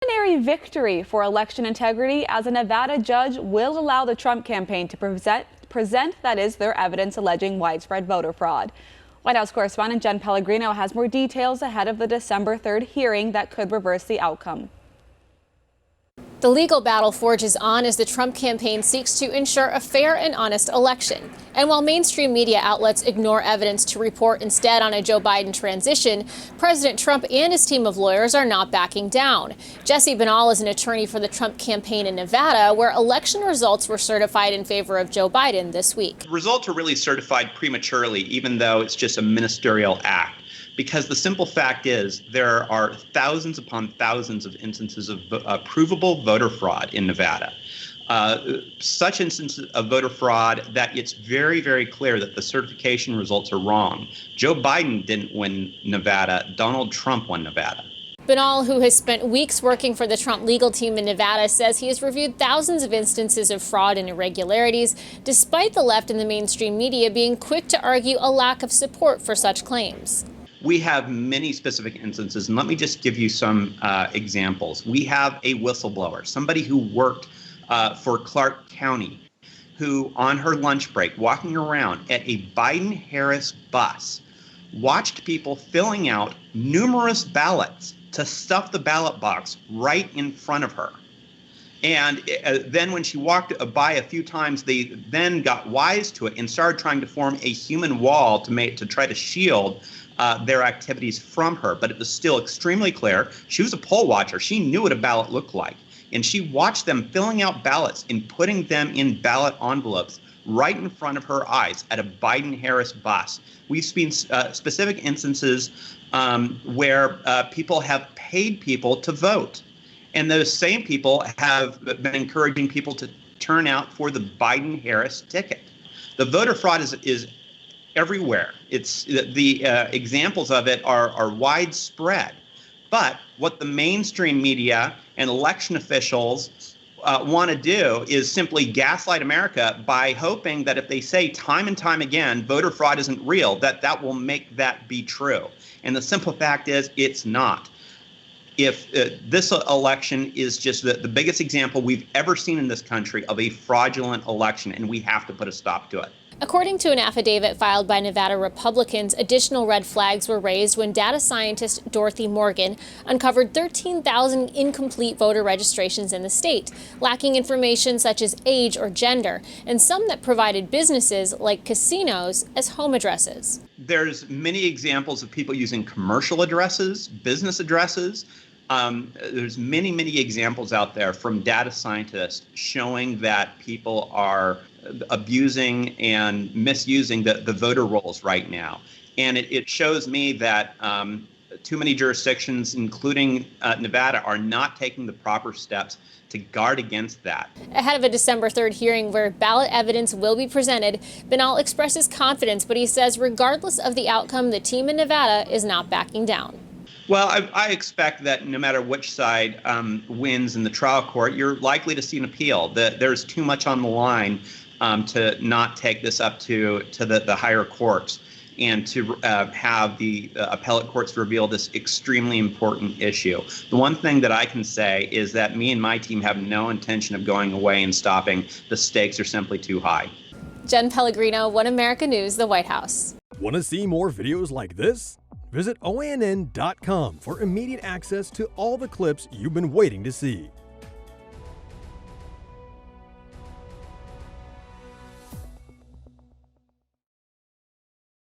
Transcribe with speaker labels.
Speaker 1: Preliminary victory for election integrity as a Nevada judge will allow the Trump campaign to present their evidence alleging widespread voter fraud. White House correspondent Jenn Pellegrino has more details ahead of the December 3rd hearing that could reverse the outcome.
Speaker 2: The legal battle forges on as the Trump campaign seeks to ensure a fair and honest election. And while mainstream media outlets ignore evidence to report instead on a Joe Biden transition, President Trump and his team of lawyers are not backing down. Jesse Banal is an attorney for the Trump campaign in Nevada, where election results were certified in favor of Joe Biden this week.
Speaker 3: The results are really certified prematurely, even though it's just a ministerial act. Because the simple fact is there are thousands upon thousands of instances of provable voter fraud in Nevada. Such instances of voter fraud that it's very, very clear that the certification results are wrong. Joe Biden didn't win Nevada. Donald Trump won Nevada.
Speaker 2: Banal, who has spent weeks working for the Trump legal team in Nevada, says he has reviewed thousands of instances of fraud and irregularities, despite the left and the mainstream media being quick to argue a lack of support for such claims.
Speaker 3: We have many specific instances, and let me just give you some examples. We have a whistleblower, somebody who worked for Clark County, who on her lunch break, walking around at a Biden-Harris bus, watched people filling out numerous ballots to stuff the ballot box right in front of her. And then when she walked by a few times, they then got wise to it and started trying to form a human wall to try to shield their activities from her. But it was still extremely clear. She was a poll watcher. She knew what a ballot looked like. And she watched them filling out ballots and putting them in ballot envelopes right in front of her eyes at a Biden-Harris bus. We've seen specific instances where people have paid people to vote. And those same people have been encouraging people to turn out for the Biden-Harris ticket. The voter fraud is everywhere. It's the examples of it are widespread. But what the mainstream media and election officials want to do is simply gaslight America by hoping that if they say time and time again voter fraud isn't real, that will make that be true. And the simple fact is it's not. If this election is just the biggest example we've ever seen in this country of a fraudulent election, and we have to put a stop to it.
Speaker 2: According to an affidavit filed by Nevada Republicans, additional red flags were raised when data scientist Dorothy Morgan uncovered 13,000 incomplete voter registrations in the state, lacking information such as age or gender, and some that provided businesses like casinos as home addresses.
Speaker 3: There's many examples of people using commercial addresses, business addresses. There's many examples out there from data scientists showing that people are abusing and misusing the voter rolls right now. And it shows me that too many jurisdictions, including Nevada, are not taking the proper steps to guard against that.
Speaker 2: Ahead of a December 3rd hearing where ballot evidence will be presented, Banal expresses confidence, but he says regardless of the outcome, the team in Nevada is not backing down.
Speaker 3: Well, I expect that no matter which side wins in the trial court, you're likely to see an appeal. There's too much on the line to not take this up to the higher courts and to have the appellate courts reveal this extremely important issue. The one thing that I can say is that me and my team have no intention of going away and stopping. The stakes are simply too high.
Speaker 2: Jenn Pellegrino, One America News, the White House.
Speaker 4: Want to see more videos like this? Visit OANN.com for immediate access to all the clips you've been waiting to see.